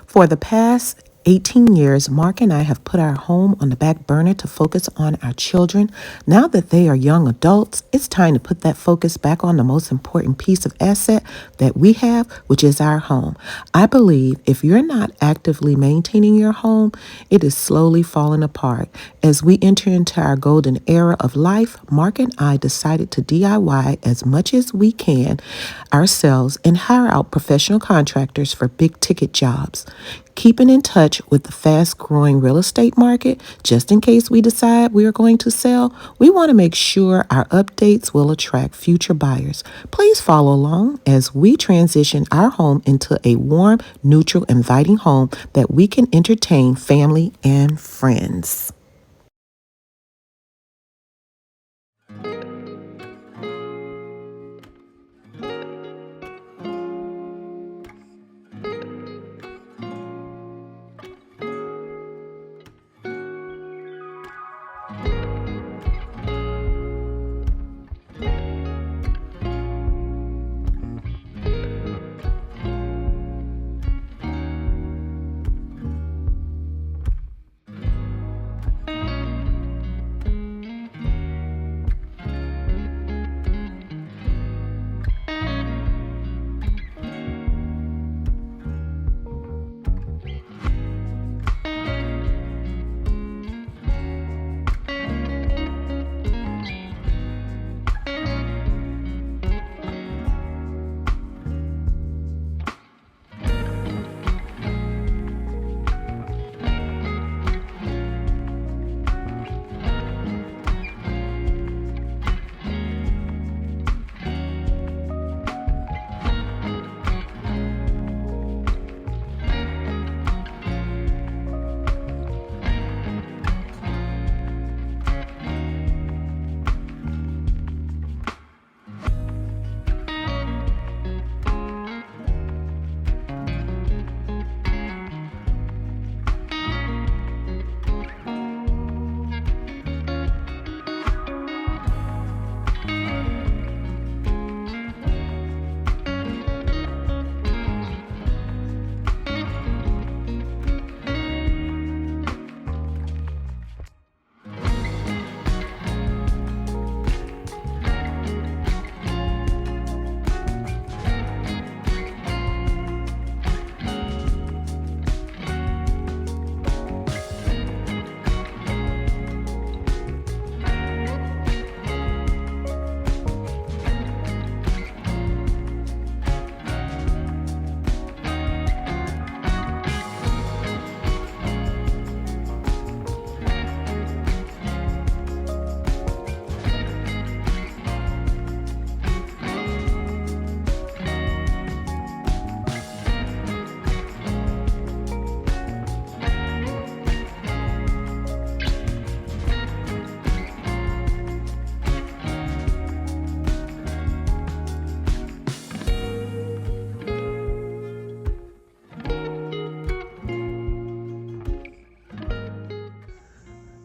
For the past 18 years, Mark and I have put our home on the back burner to focus on our children. Now that they are young adults, it's time to put that focus back on the most important piece of asset that we have, which is our home. I believe if you're not actively maintaining your home, it is slowly falling apart. As we enter into our golden era of life, Mark and I decided to DIY as much as we can ourselves and hire out professional contractors for big ticket jobs. Keeping in touch with the fast growing real estate market, just in case we decide we are going to sell, we want to make sure our updates will attract future buyers. Please follow along as we transition our home into a warm, neutral, inviting home that we can entertain family and friends.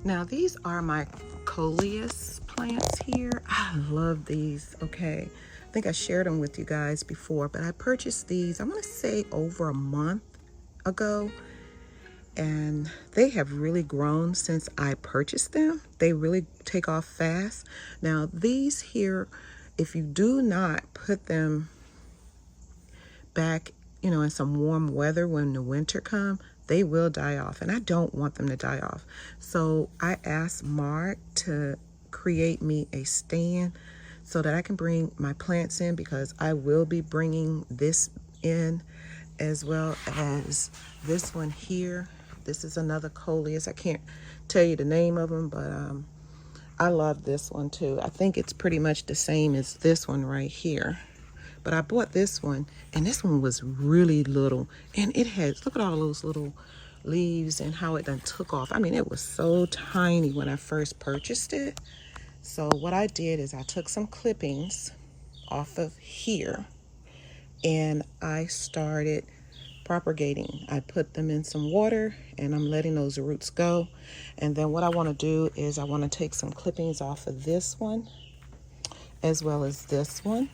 Now, these are my coleus plants here. I love these. Okay, I think I shared them with you guys before, but I purchased these, I'm going to say over a month ago, and they have really grown since I purchased them. They really take off fast. Now, these here, if you do not put them back, in some warm weather when the winter comes, they will die off, and I don't want them to die off. So I asked Mark to create me a stand so that I can bring my plants in, because I will be bringing this in, as well as this one here. This is another coleus. I can't tell you the name of them, but I love this one too. I think it's pretty much the same as this one right here. But I bought this one, and this one was really little, and it has, look at all those little leaves and how it done took off. I mean, it was so tiny when I first purchased it. So what I did is I took some clippings off of here, and I started propagating. I put them in some water, and I'm letting those roots go. And then what I want to do is I want to take some clippings off of this one as well as this one,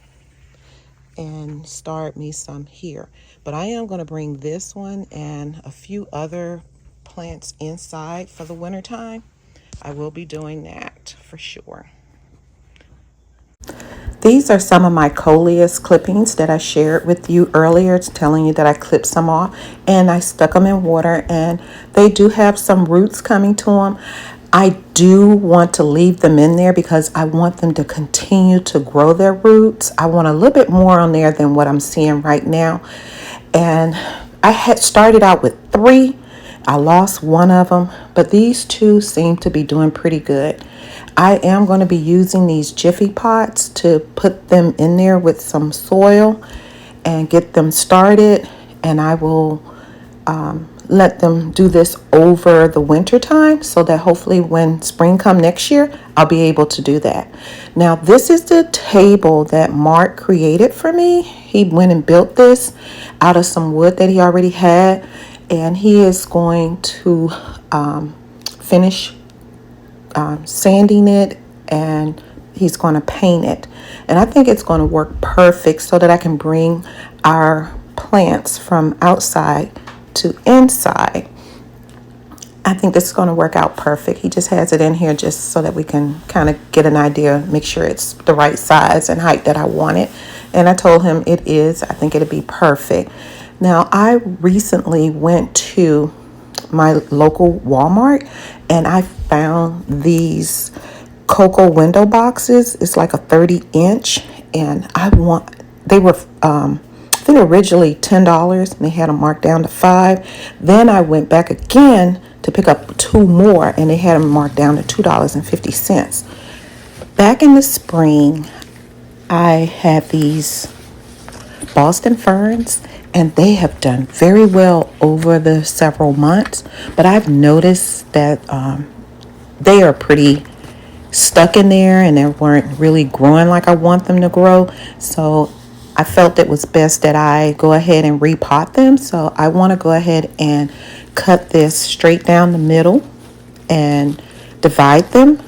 and start me some here. But I am going to bring this one and a few other plants inside for the winter time. I will be doing that for sure. These are some of my coleus clippings that I shared with you earlier, telling you that I clipped some off and I stuck them in water, and they do have some roots coming to them. I do want to leave them in there because I want them to continue to grow their roots. I want a little bit more on there than what I'm seeing right now. And I had started out with 3. I lost one of them, but these 2 seem to be doing pretty good. I am going to be using these Jiffy pots to put them in there with some soil and get them started. And I will let them do this over the winter time so that hopefully when spring come next year, I'll be able to do that. Now, this is the table that Mark created for me. He went and built this out of some wood that he already had, and he is going to finish sanding it, and he's going to paint it. And I think it's going to work perfect so that I can bring our plants from outside to inside. I think this is going to work out perfect. He just has it in here just so that we can kind of get an idea, make sure it's the right size and height that I want it. And I told him it is. I think it'll be perfect. Now, I recently went to my local Walmart and I found these cocoa window boxes. It's like a 30-inch, and they were I think originally $10 and they had them marked down to $5. Then I went back again to pick up 2 more and they had them marked down to $2.50. Back in the spring, I had these Boston ferns, and they have done very well over the several months, but I've noticed that they are pretty stuck in there and they weren't really growing like I want them to grow. So I felt it was best that I go ahead and repot them. So I want to go ahead and cut this straight down the middle and divide them.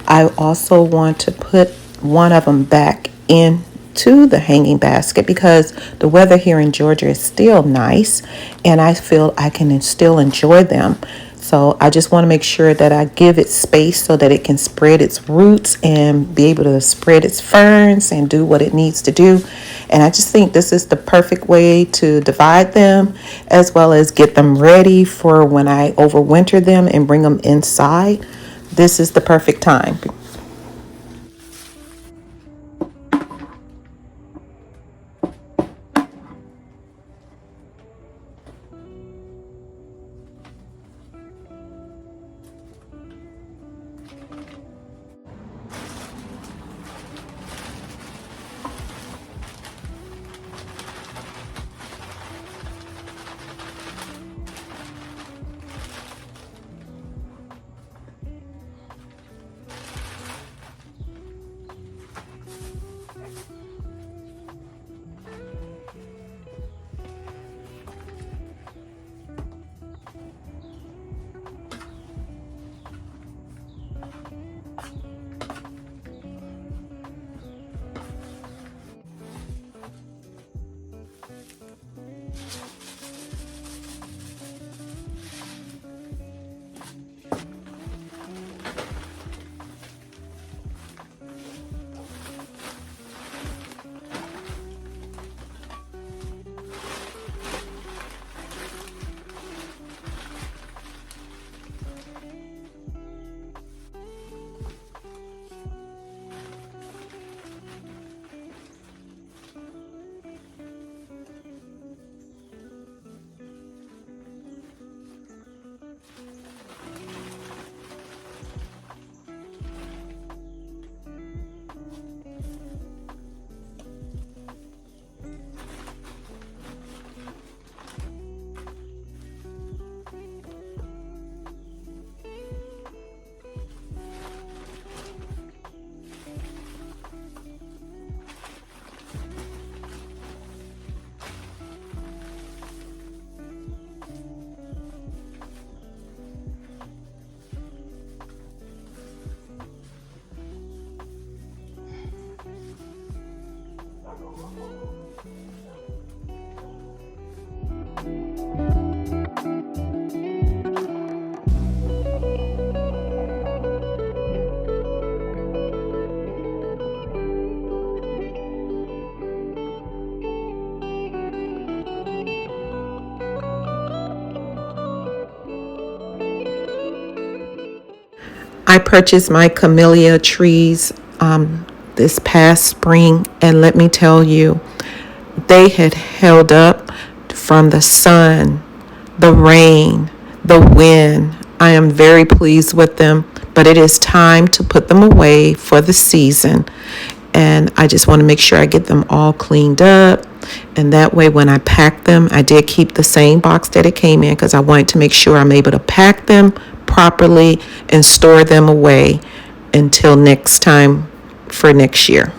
I also want to put one of them back into the hanging basket because the weather here in Georgia is still nice and I feel I can still enjoy them. So I just want to make sure that I give it space so that it can spread its roots and be able to spread its ferns and do what it needs to do. And I just think this is the perfect way to divide them as well as get them ready for when I overwinter them and bring them inside. This is the perfect time. I purchased my camellia trees this past spring, and let me tell you, they had held up from the sun, the rain, the wind. I am very pleased with them, but it is time to put them away for the season. And I just want to make sure I get them all cleaned up. And that way, when I pack them, I did keep the same box that it came in because I wanted to make sure I'm able to pack them properly and store them away until next time for next year.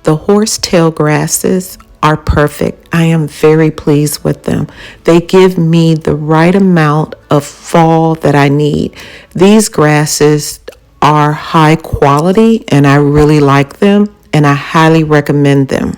The horsetail grasses are perfect. I am very pleased with them. They give me the right amount of fall that I need. These grasses are high quality and I really like them and I highly recommend them.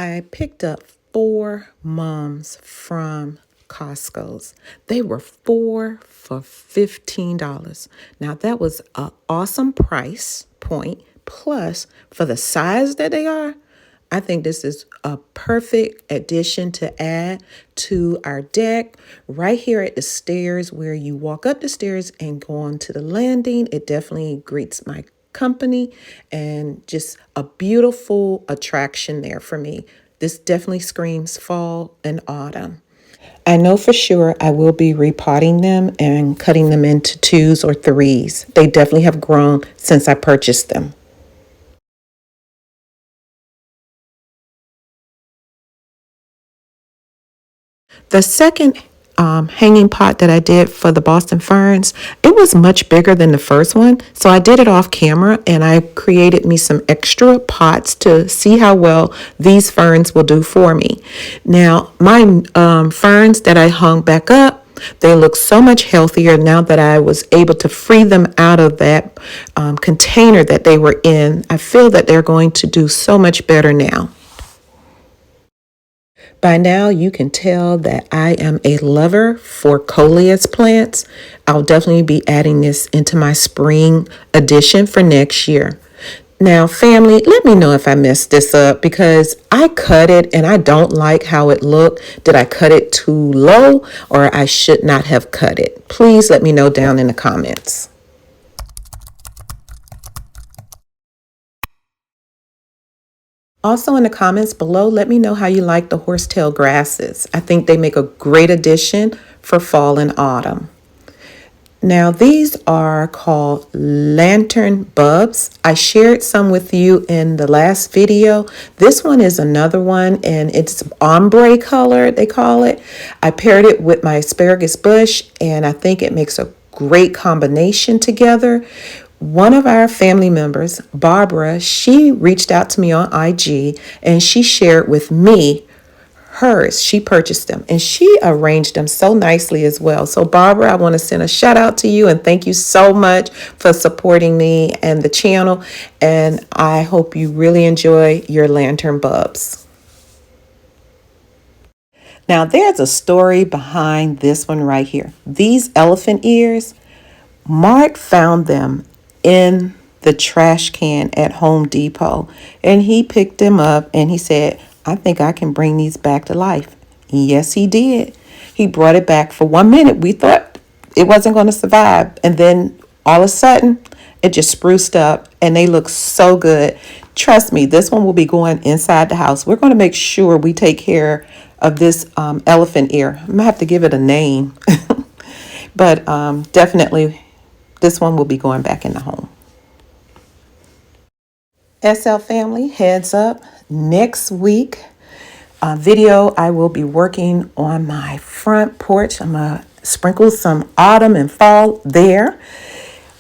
I picked up 4 mums from Costco's. They were 4 for $15. Now that was an awesome price point. Plus, for the size that they are, I think this is a perfect addition to add to our deck. Right here at the stairs, where you walk up the stairs and go onto the landing, it definitely greets my company and just a beautiful attraction there for me. This definitely screams fall and autumn. I know for sure I will be repotting them and cutting them into 2s or 3s. They definitely have grown since I purchased them. The second hanging pot that I did for the Boston Ferns, it was much bigger than the first one. So I did it off camera and I created me some extra pots to see how well these ferns will do for me. Now, my ferns that I hung back up, they look so much healthier now that I was able to free them out of that container that they were in. I feel that they're going to do so much better now. By now, you can tell that I am a lover for coleus plants. I'll definitely be adding this into my spring edition for next year. Now, family, let me know if I messed this up because I cut it and I don't like how it looked. Did I cut it too low or I should not have cut it? Please let me know down in the comments. Also in the comments below, let me know how you like the horsetail grasses. I think they make a great addition for fall and autumn. Now these are called lantern bulbs. I shared some with you in the last video. This one is another one and it's ombre color, they call it. I paired it with my asparagus bush and I think it makes a great combination together. One of our family members, Barbara, she reached out to me on IG and she shared with me hers. She purchased them and she arranged them so nicely as well. So Barbara, I want to send a shout out to you and thank you so much for supporting me and the channel. And I hope you really enjoy your lantern bulbs. Now there's a story behind this one right here. These elephant ears, Mark found them in the trash can at Home Depot and he picked them up and he said, I think I can bring these back to life. Yes, he did. He brought it back for 1 minute. We thought it wasn't going to survive. And then all of a sudden, it just spruced up and they look so good. Trust me, this one will be going inside the house. We're going to make sure we take care of this elephant ear. I'm going to have to give it a name. But definitely, this one will be going back in the home. SL family, heads up. Next week video, I will be working on my front porch. I'm going to sprinkle some autumn and fall there.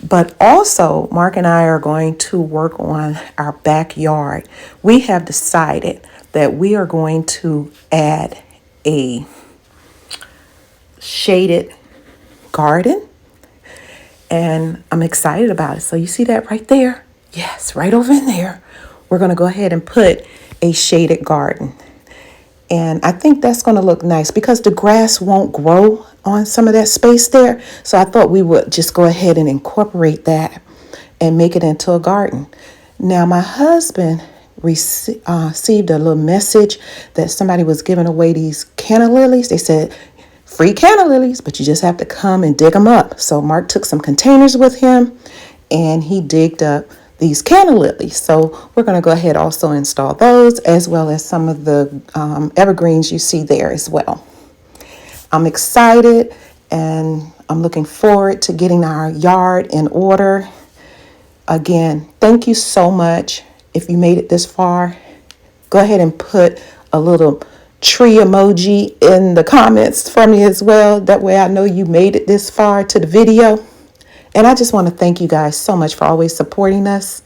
But also, Mark and I are going to work on our backyard. We have decided that we are going to add a shaded garden. And I'm excited about it. So you see that right there? Yes, right over in there. We're going to go ahead and put a shaded garden. And I think that's going to look nice because the grass won't grow on some of that space there. So I thought we would just go ahead and incorporate that and make it into a garden. Now, my husband received a little message that somebody was giving away these canna lilies. They said, free canna lilies, but you just have to come and dig them up. So Mark took some containers with him and he digged up these canna lilies. So we're going to go ahead also install those as well as some of the evergreens you see there as well. I'm excited and I'm looking forward to getting our yard in order. Again, thank you so much. If you made it this far, go ahead and put a little tree emoji in the comments for me as well. That way I know you made it this far to the video. And I just want to thank you guys so much for always supporting us.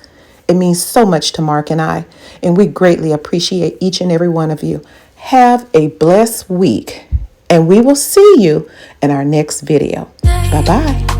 It means so much to Mark and I, and we greatly appreciate each and every one of you. Have a blessed week, and we will see you in our next video. Bye-bye.